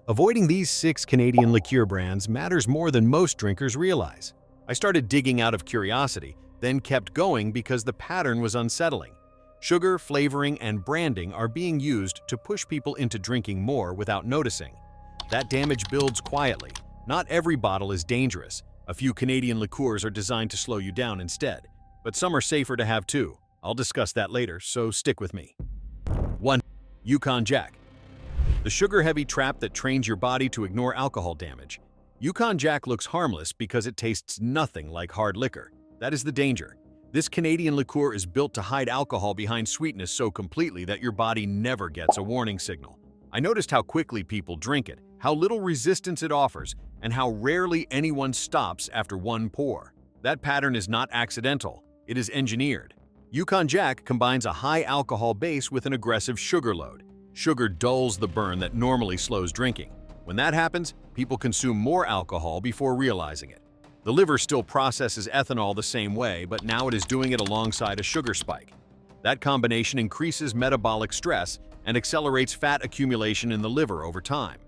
Avoiding these 6 Canadian liqueur brands matters more than most drinkers realize. I started digging out of curiosity, then kept going because the pattern was unsettling. Sugar, flavoring, and branding are being used to push people into drinking more without noticing. That damage builds quietly. Not every bottle is dangerous. A few Canadian liqueurs are designed to slow you down instead. But some are safer to have too. I'll discuss that later, so stick with me. 1. Yukon Jack. The sugar-heavy trap that trains your body to ignore alcohol damage. Yukon Jack looks harmless because it tastes nothing like hard liquor. That is the danger. This Canadian liqueur is built to hide alcohol behind sweetness so completely that your body never gets a warning signal. I noticed how quickly people drink it, how little resistance it offers, and how rarely anyone stops after one pour. That pattern is not accidental, it is engineered. Yukon Jack combines a high alcohol base with an aggressive sugar load. Sugar dulls the burn that normally slows drinking. When that happens, people consume more alcohol before realizing it. The liver still processes ethanol the same way, but now it is doing it alongside a sugar spike. That combination increases metabolic stress and accelerates fat accumulation in the liver over time.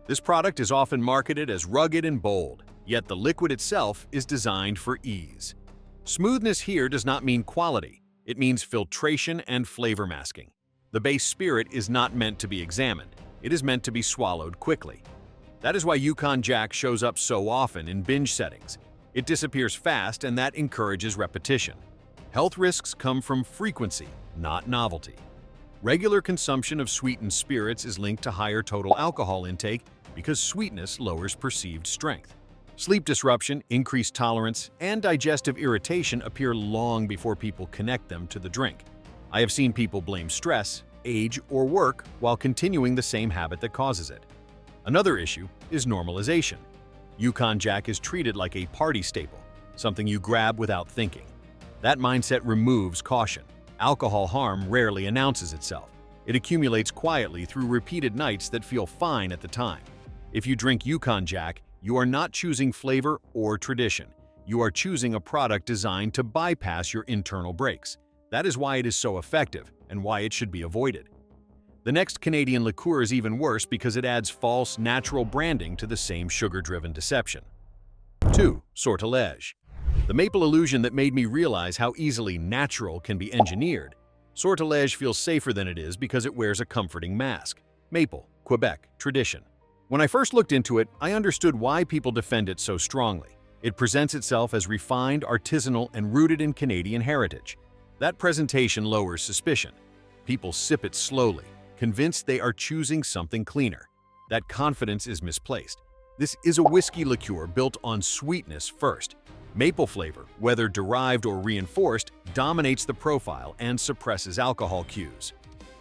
This product is often marketed as rugged and bold, yet the liquid itself is designed for ease. Smoothness here does not mean quality, it means filtration and flavor masking. The base spirit is not meant to be examined, it is meant to be swallowed quickly. That is why Yukon Jack shows up so often in binge settings. It disappears fast and that encourages repetition. Health risks come from frequency, not novelty. Regular consumption of sweetened spirits is linked to higher total alcohol intake because sweetness lowers perceived strength. Sleep disruption, increased tolerance, and digestive irritation appear long before people connect them to the drink. I have seen people blame stress, age, or work while continuing the same habit that causes it. Another issue is normalization. Yukon Jack is treated like a party staple, something you grab without thinking. That mindset removes caution. Alcohol harm rarely announces itself. It accumulates quietly through repeated nights that feel fine at the time. If you drink Yukon Jack, you are not choosing flavor or tradition. You are choosing a product designed to bypass your internal brakes. That is why it is so effective and why it should be avoided. The next Canadian liqueur is even worse because it adds false, natural branding to the same sugar-driven deception. 2. Sortilège. The maple illusion that made me realize how easily natural can be engineered. Sortilège feels safer than it is because it wears a comforting mask. Maple, Quebec, tradition. When I first looked into it, I understood why people defend it so strongly. It presents itself as refined, artisanal, and rooted in Canadian heritage. That presentation lowers suspicion. People sip it slowly, convinced they are choosing something cleaner. That confidence is misplaced. This is a whiskey liqueur built on sweetness first. Maple flavor, whether derived or reinforced, dominates the profile and suppresses alcohol cues.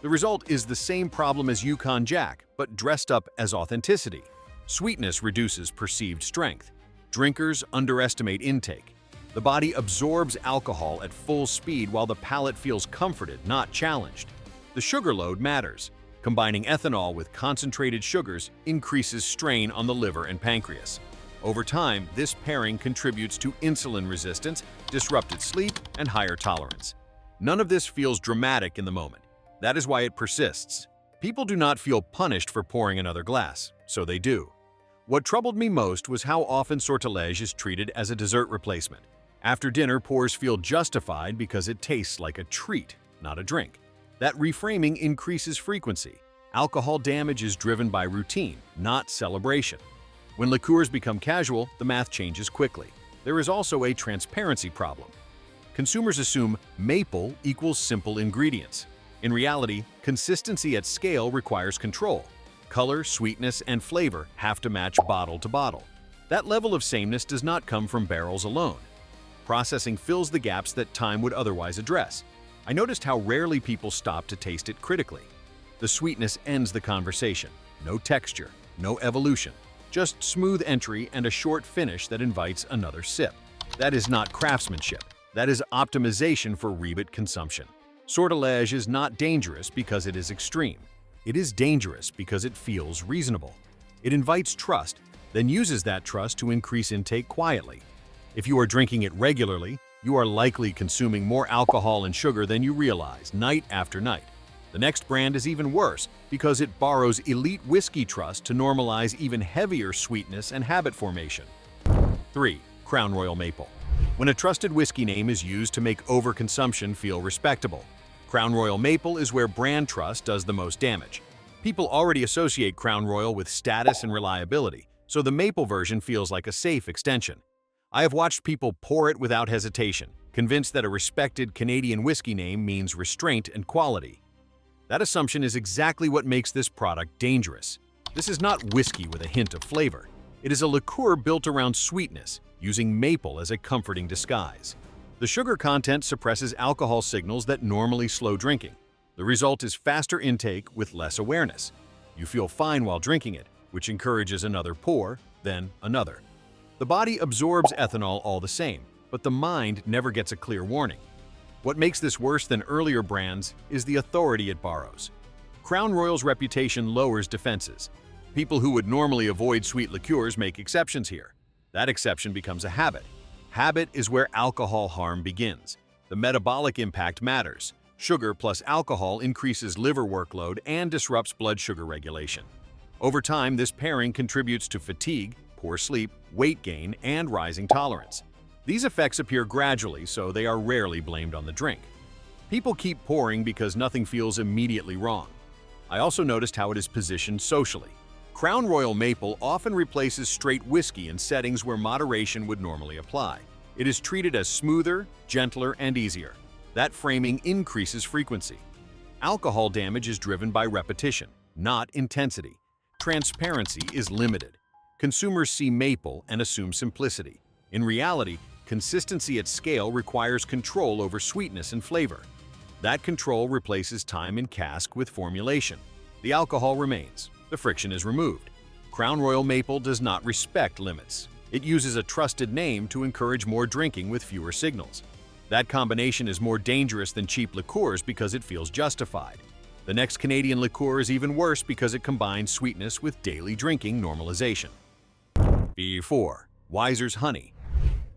The result is the same problem as Yukon Jack, but dressed up as authenticity. Sweetness reduces perceived strength. Drinkers underestimate intake. The body absorbs alcohol at full speed while the palate feels comforted, not challenged. The sugar load matters. Combining ethanol with concentrated sugars increases strain on the liver and pancreas. Over time, this pairing contributes to insulin resistance, disrupted sleep, and higher tolerance. None of this feels dramatic in the moment. That is why it persists. People do not feel punished for pouring another glass, so they do. What troubled me most was how often sortilège is treated as a dessert replacement. After dinner, pours feel justified because it tastes like a treat, not a drink. That reframing increases frequency. Alcohol damage is driven by routine, not celebration. When liqueurs become casual, the math changes quickly. There is also a transparency problem. Consumers assume maple equals simple ingredients. In reality, consistency at scale requires control. Color, sweetness, and flavor have to match bottle to bottle. That level of sameness does not come from barrels alone. Processing fills the gaps that time would otherwise address. I noticed how rarely people stop to taste it critically. The sweetness ends the conversation. No texture, no evolution. Just smooth entry and a short finish that invites another sip. That is not craftsmanship. That is optimization for rebate consumption. Sortilège is not dangerous because it is extreme. It is dangerous because it feels reasonable. It invites trust, then uses that trust to increase intake quietly. If you are drinking it regularly, you are likely consuming more alcohol and sugar than you realize, night after night. The next brand is even worse because it borrows elite whiskey trust to normalize even heavier sweetness and habit formation. 3. Crown Royal Maple. When a trusted whiskey name is used to make overconsumption feel respectable, Crown Royal Maple is where brand trust does the most damage. People already associate Crown Royal with status and reliability, so the maple version feels like a safe extension. I have watched people pour it without hesitation, convinced that a respected Canadian whiskey name means restraint and quality. That assumption is exactly what makes this product dangerous. This is not whiskey with a hint of flavor. It is a liqueur built around sweetness, using maple as a comforting disguise. The sugar content suppresses alcohol signals that normally slow drinking. The result is faster intake with less awareness. You feel fine while drinking it, which encourages another pour, then another. The body absorbs ethanol all the same, but the mind never gets a clear warning. What makes this worse than earlier brands is the authority it borrows. Crown Royal's reputation lowers defenses. People who would normally avoid sweet liqueurs make exceptions here. That exception becomes a habit. Habit is where alcohol harm begins. The metabolic impact matters. Sugar plus alcohol increases liver workload and disrupts blood sugar regulation. Over time, this pairing contributes to fatigue, poor sleep, weight gain, and rising tolerance. These effects appear gradually, so they are rarely blamed on the drink. People keep pouring because nothing feels immediately wrong. I also noticed how it is positioned socially. Crown Royal Maple often replaces straight whiskey in settings where moderation would normally apply. It is treated as smoother, gentler, and easier. That framing increases frequency. Alcohol damage is driven by repetition, not intensity. Transparency is limited. Consumers see maple and assume simplicity. In reality, consistency at scale requires control over sweetness and flavor. That control replaces time in cask with formulation. The alcohol remains. The friction is removed. Crown Royal Maple does not respect limits. It uses a trusted name to encourage more drinking with fewer signals. That combination is more dangerous than cheap liqueurs because it feels justified. The next Canadian liqueur is even worse because it combines sweetness with daily drinking normalization. 4. Wiser's Honey.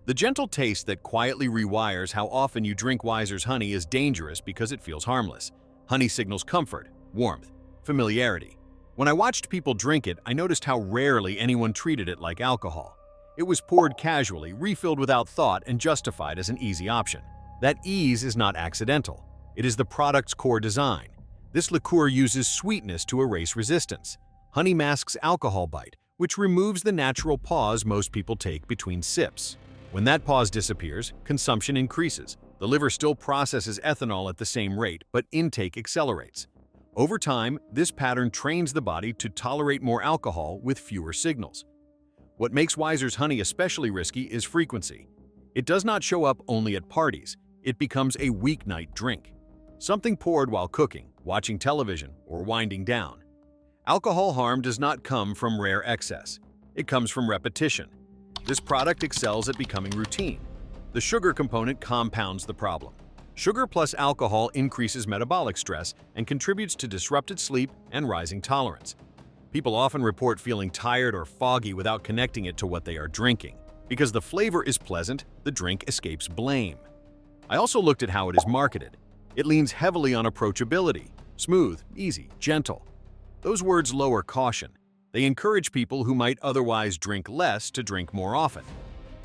The gentle taste that quietly rewires how often you drink Wiser's Honey is dangerous because it feels harmless. Honey signals comfort, warmth, familiarity. When I watched people drink it, I noticed how rarely anyone treated it like alcohol. It was poured casually, refilled without thought, and justified as an easy option. That ease is not accidental. It is the product's core design. This liqueur uses sweetness to erase resistance. Honey masks alcohol bite, which removes the natural pause most people take between sips. When that pause disappears, consumption increases. The liver still processes ethanol at the same rate, but intake accelerates. Over time, this pattern trains the body to tolerate more alcohol with fewer signals. What makes Wiser's Honey especially risky is frequency. It does not show up only at parties. It becomes a weeknight drink. Something poured while cooking, watching television, or winding down. Alcohol harm does not come from rare excess. It comes from repetition. This product excels at becoming routine. The sugar component compounds the problem. Sugar plus alcohol increases metabolic stress and contributes to disrupted sleep and rising tolerance. People often report feeling tired or foggy without connecting it to what they are drinking. Because the flavor is pleasant, the drink escapes blame. I also looked at how it is marketed. It leans heavily on approachability, smooth, easy, gentle. Those words lower caution. They encourage people who might otherwise drink less to drink more often.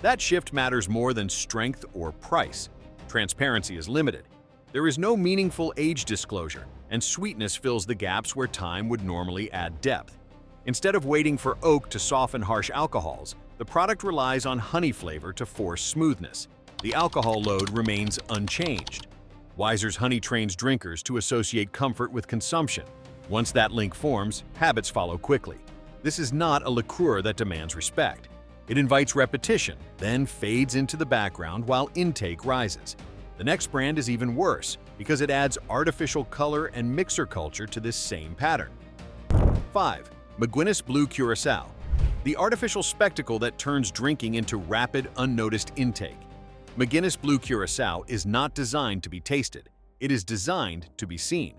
That shift matters more than strength or price. Transparency is limited. There is no meaningful age disclosure, and sweetness fills the gaps where time would normally add depth. Instead of waiting for oak to soften harsh alcohols, the product relies on honey flavor to force smoothness. The alcohol load remains unchanged. Wiser's Honey trains drinkers to associate comfort with consumption. Once that link forms, habits follow quickly. This is not a liqueur that demands respect. It invites repetition, then fades into the background while intake rises. The next brand is even worse because it adds artificial color and mixer culture to this same pattern. 5. McGuinness Blue Curaçao. The artificial spectacle that turns drinking into rapid, unnoticed intake. McGuinness Blue Curaçao is not designed to be tasted. It is designed to be seen.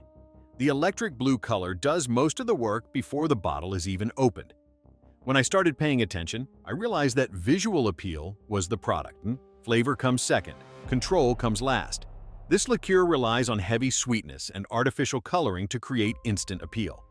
The electric blue color does most of the work before the bottle is even opened. When I started paying attention, I realized that visual appeal was the product. Flavor comes second. Control comes last. This liqueur relies on heavy sweetness and artificial coloring to create instant appeal.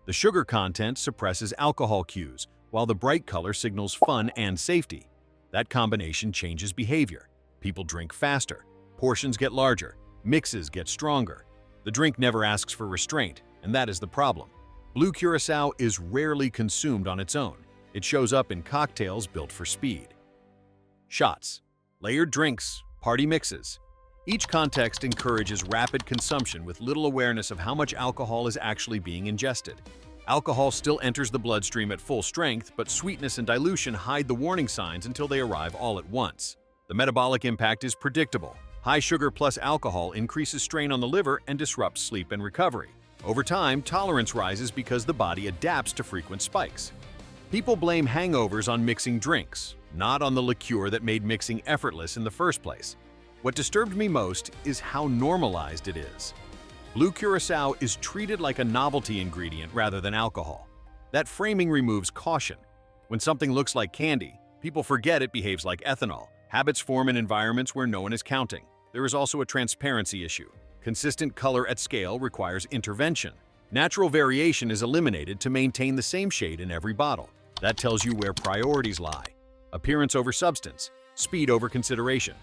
The sugar content suppresses alcohol cues, while the bright color signals fun and safety. That combination changes behavior. People drink faster, portions get larger, mixes get stronger. The drink never asks for restraint, and that is the problem. Blue Curacao is rarely consumed on its own. It shows up in cocktails built for speed. Shots, layered drinks, party mixes. Each context encourages rapid consumption with little awareness of how much alcohol is actually being ingested. Alcohol still enters the bloodstream at full strength, but sweetness and dilution hide the warning signs until they arrive all at once. The metabolic impact is predictable. High sugar plus alcohol increases strain on the liver and disrupts sleep and recovery. Over time, tolerance rises because the body adapts to frequent spikes. People blame hangovers on mixing drinks, not on the liqueur that made mixing effortless in the first place. What disturbed me most is how normalized it is. Blue Curacao is treated like a novelty ingredient rather than alcohol. That framing removes caution. When something looks like candy, people forget it behaves like ethanol. Habits form in environments where no one is counting. There is also a transparency issue. Consistent color at scale requires intervention. Natural variation is eliminated to maintain the same shade in every bottle. That tells you where priorities lie. Appearance over substance, speed over consideration.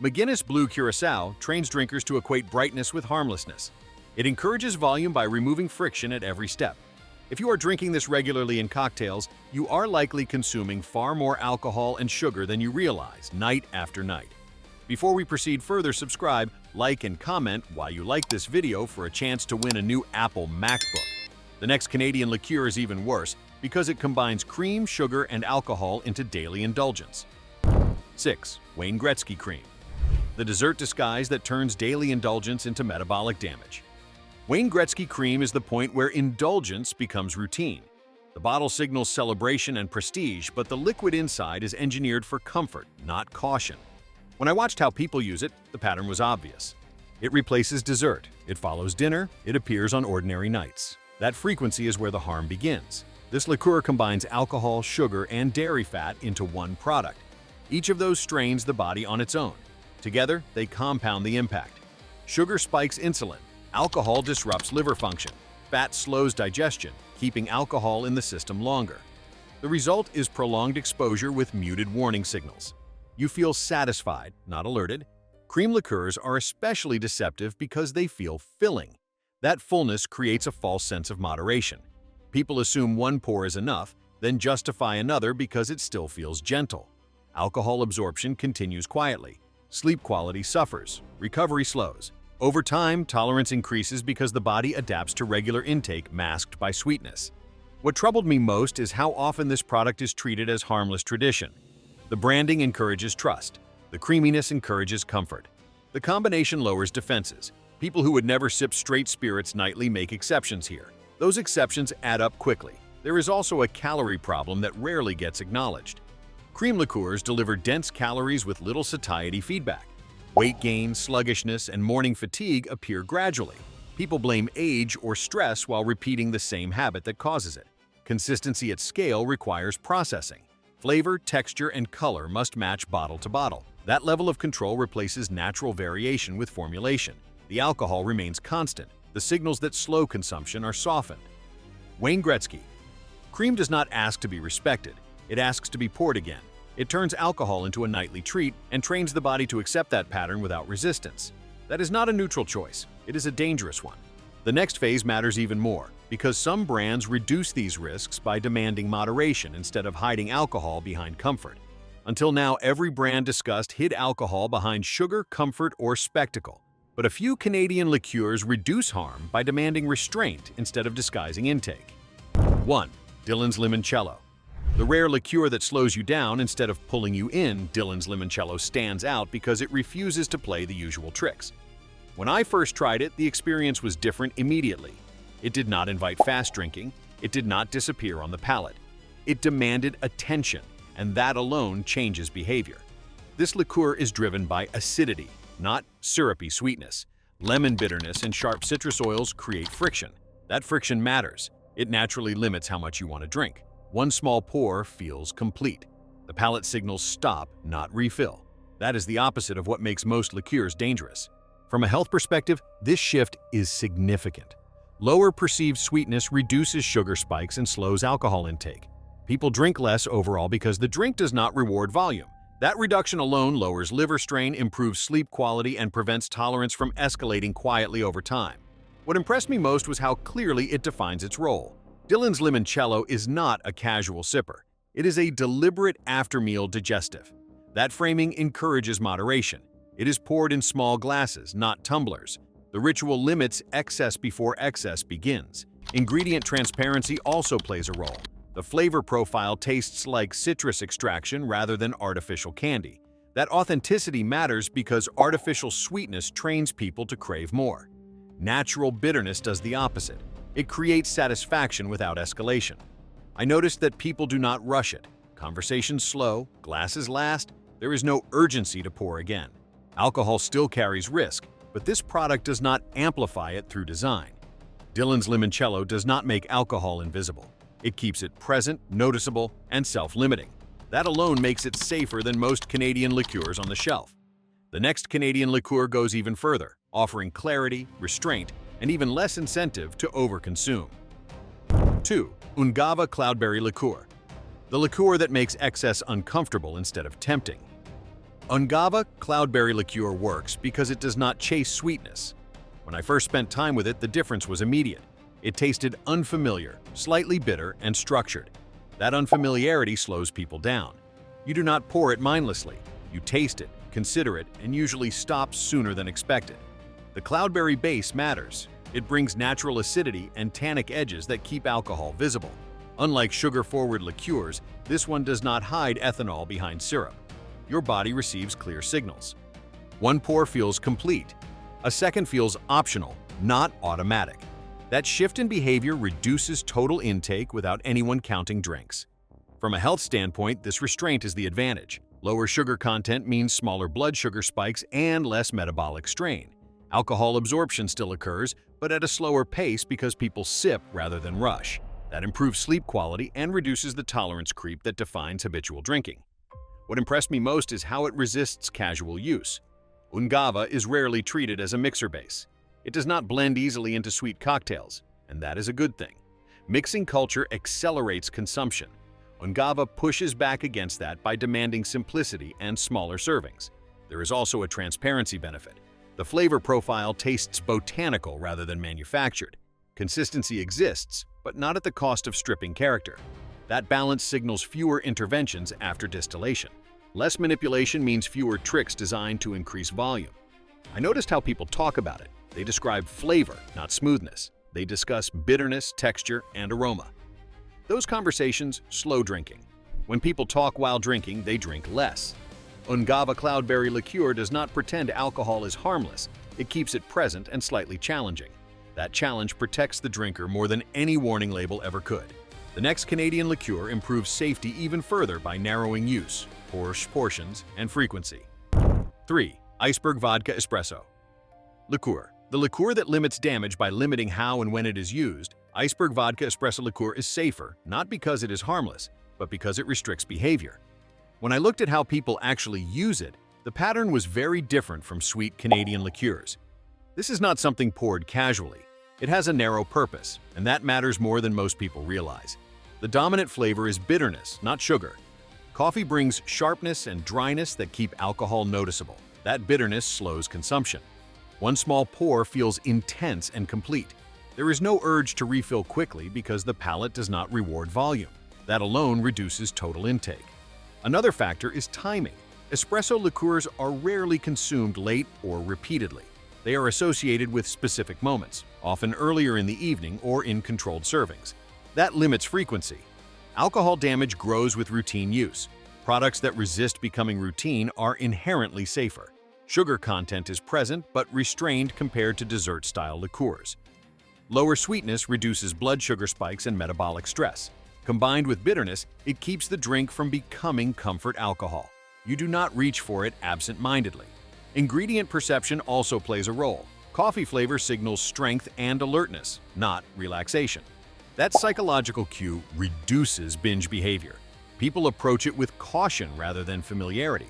McGuinness Blue Curacao trains drinkers to equate brightness with harmlessness. It encourages volume by removing friction at every step. If you are drinking this regularly in cocktails, you are likely consuming far more alcohol and sugar than you realize, night after night. Before we proceed further, subscribe, like, and comment why you like this video for a chance to win a new Apple MacBook. The next Canadian liqueur is even worse because it combines cream, sugar, and alcohol into daily indulgence. 6. Wayne Gretzky Cream. The dessert disguise that turns daily indulgence into metabolic damage. Wayne Gretzky Cream is the point where indulgence becomes routine. The bottle signals celebration and prestige, but the liquid inside is engineered for comfort, not caution. When I watched how people use it, the pattern was obvious. It replaces dessert, it follows dinner, it appears on ordinary nights. That frequency is where the harm begins. This liqueur combines alcohol, sugar, and dairy fat into one product. Each of those strains the body on its own. Together, they compound the impact. Sugar spikes insulin, alcohol disrupts liver function, fat slows digestion, keeping alcohol in the system longer. The result is prolonged exposure with muted warning signals. You feel satisfied, not alerted. Cream liqueurs are especially deceptive because they feel filling. That fullness creates a false sense of moderation. People assume one pour is enough, then justify another because it still feels gentle. Alcohol absorption continues quietly. Sleep quality suffers, recovery slows. Over time, tolerance increases because the body adapts to regular intake masked by sweetness. What troubled me most is how often this product is treated as harmless tradition. The branding encourages trust. The creaminess encourages comfort. The combination lowers defenses. People who would never sip straight spirits nightly make exceptions here. Those exceptions add up quickly. There is also a calorie problem that rarely gets acknowledged. Cream liqueurs deliver dense calories with little satiety feedback. Weight gain, sluggishness, and morning fatigue appear gradually. People blame age or stress while repeating the same habit that causes it. Consistency at scale requires processing. Flavor, texture, and color must match bottle to bottle. That level of control replaces natural variation with formulation. The alcohol remains constant. The signals that slow consumption are softened. Wayne Gretzky. Cream does not ask to be respected. It asks to be poured again. It turns alcohol into a nightly treat and trains the body to accept that pattern without resistance. That is not a neutral choice. It is a dangerous one. The next phase matters even more, because some brands reduce these risks by demanding moderation instead of hiding alcohol behind comfort. Until now, every brand discussed hid alcohol behind sugar, comfort, or spectacle. But a few Canadian liqueurs reduce harm by demanding restraint instead of disguising intake. 1. Dillon's Limoncello. The rare liqueur that slows you down instead of pulling you in, Dillon's Limoncello stands out because it refuses to play the usual tricks. When I first tried it, the experience was different immediately. It did not invite fast drinking. It did not disappear on the palate. It demanded attention, and that alone changes behavior. This liqueur is driven by acidity, not syrupy sweetness. Lemon bitterness and sharp citrus oils create friction. That friction matters. It naturally limits how much you want to drink. One small pour feels complete. The palate signals stop, not refill. That is the opposite of what makes most liqueurs dangerous. From a health perspective, this shift is significant. Lower perceived sweetness reduces sugar spikes and slows alcohol intake. People drink less overall because the drink does not reward volume. That reduction alone lowers liver strain, improves sleep quality, and prevents tolerance from escalating quietly over time. What impressed me most was how clearly it defines its role. Dylan's Limoncello is not a casual sipper. It is a deliberate after-meal digestive. That framing encourages moderation. It is poured in small glasses, not tumblers. The ritual limits excess before excess begins. Ingredient transparency also plays a role. The flavor profile tastes like citrus extraction rather than artificial candy. That authenticity matters because artificial sweetness trains people to crave more. Natural bitterness does the opposite. It creates satisfaction without escalation. I noticed that people do not rush it. Conversations slow, glasses last, there is no urgency to pour again. Alcohol still carries risk, but this product does not amplify it through design. Dylan's Limoncello does not make alcohol invisible. It keeps it present, noticeable, and self-limiting. That alone makes it safer than most Canadian liqueurs on the shelf. The next Canadian liqueur goes even further, offering clarity, restraint, and even less incentive to overconsume. 2. Ungava Cloudberry Liqueur. The liqueur that makes excess uncomfortable instead of tempting. Ungava Cloudberry Liqueur works because it does not chase sweetness. When I first spent time with it, the difference was immediate. It tasted unfamiliar, slightly bitter, and structured. That unfamiliarity slows people down. You do not pour it mindlessly. You taste it, consider it, and usually stop sooner than expected. The cloudberry base matters. It brings natural acidity and tannic edges that keep alcohol visible. Unlike sugar-forward liqueurs, this one does not hide ethanol behind syrup. Your body receives clear signals. One pour feels complete. A second feels optional, not automatic. That shift in behavior reduces total intake without anyone counting drinks. From a health standpoint, this restraint is the advantage. Lower sugar content means smaller blood sugar spikes and less metabolic strain. Alcohol absorption still occurs, but at a slower pace because people sip rather than rush. That improves sleep quality and reduces the tolerance creep that defines habitual drinking. What impressed me most is how it resists casual use. Ungava is rarely treated as a mixer base. It does not blend easily into sweet cocktails, and that is a good thing. Mixing culture accelerates consumption. Ungava pushes back against that by demanding simplicity and smaller servings. There is also a transparency benefit. The flavor profile tastes botanical rather than manufactured. Consistency exists, but not at the cost of stripping character. That balance signals fewer interventions after distillation. Less manipulation means fewer tricks designed to increase volume. I noticed how people talk about it. They describe flavor, not smoothness. They discuss bitterness, texture, and aroma. Those conversations slow drinking. When people talk while drinking, they drink less. Ungava Cloudberry Liqueur does not pretend alcohol is harmless. It keeps it present and slightly challenging. That challenge protects the drinker more than any warning label ever could. The next Canadian liqueur improves safety even further by narrowing use, portions, and frequency. 3. Iceberg Vodka Espresso Liqueur. The liqueur that limits damage by limiting how and when it is used, Iceberg Vodka Espresso Liqueur is safer, not because it is harmless, but because it restricts behavior. When I looked at how people actually use it, the pattern was very different from sweet Canadian liqueurs. This is not something poured casually. It has a narrow purpose, and that matters more than most people realize. The dominant flavor is bitterness, not sugar. Coffee brings sharpness and dryness that keep alcohol noticeable. That bitterness slows consumption. One small pour feels intense and complete. There is no urge to refill quickly because the palate does not reward volume. That alone reduces total intake. Another factor is timing. Espresso liqueurs are rarely consumed late or repeatedly. They are associated with specific moments, often earlier in the evening or in controlled servings. That limits frequency. Alcohol damage grows with routine use. Products that resist becoming routine are inherently safer. Sugar content is present but restrained compared to dessert-style liqueurs. Lower sweetness reduces blood sugar spikes and metabolic stress. Combined with bitterness, it keeps the drink from becoming comfort alcohol. You do not reach for it absent-mindedly. Ingredient perception also plays a role. Coffee flavor signals strength and alertness, not relaxation. That psychological cue reduces binge behavior. People approach it with caution rather than familiarity.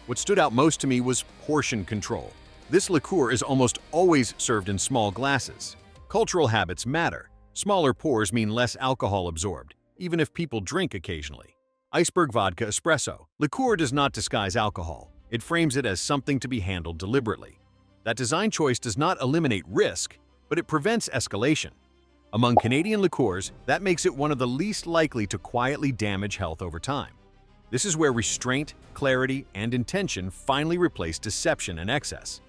What stood out most to me was portion control. This liqueur is almost always served in small glasses. Cultural habits matter. Smaller pours mean less alcohol absorbed, even if people drink occasionally. Iceberg vodka espresso. Liqueur does not disguise alcohol. It frames it as something to be handled deliberately. That design choice does not eliminate risk, but it prevents escalation. Among Canadian liqueurs, that makes it one of the least likely to quietly damage health over time. This is where restraint, clarity, and intention finally replace deception and excess.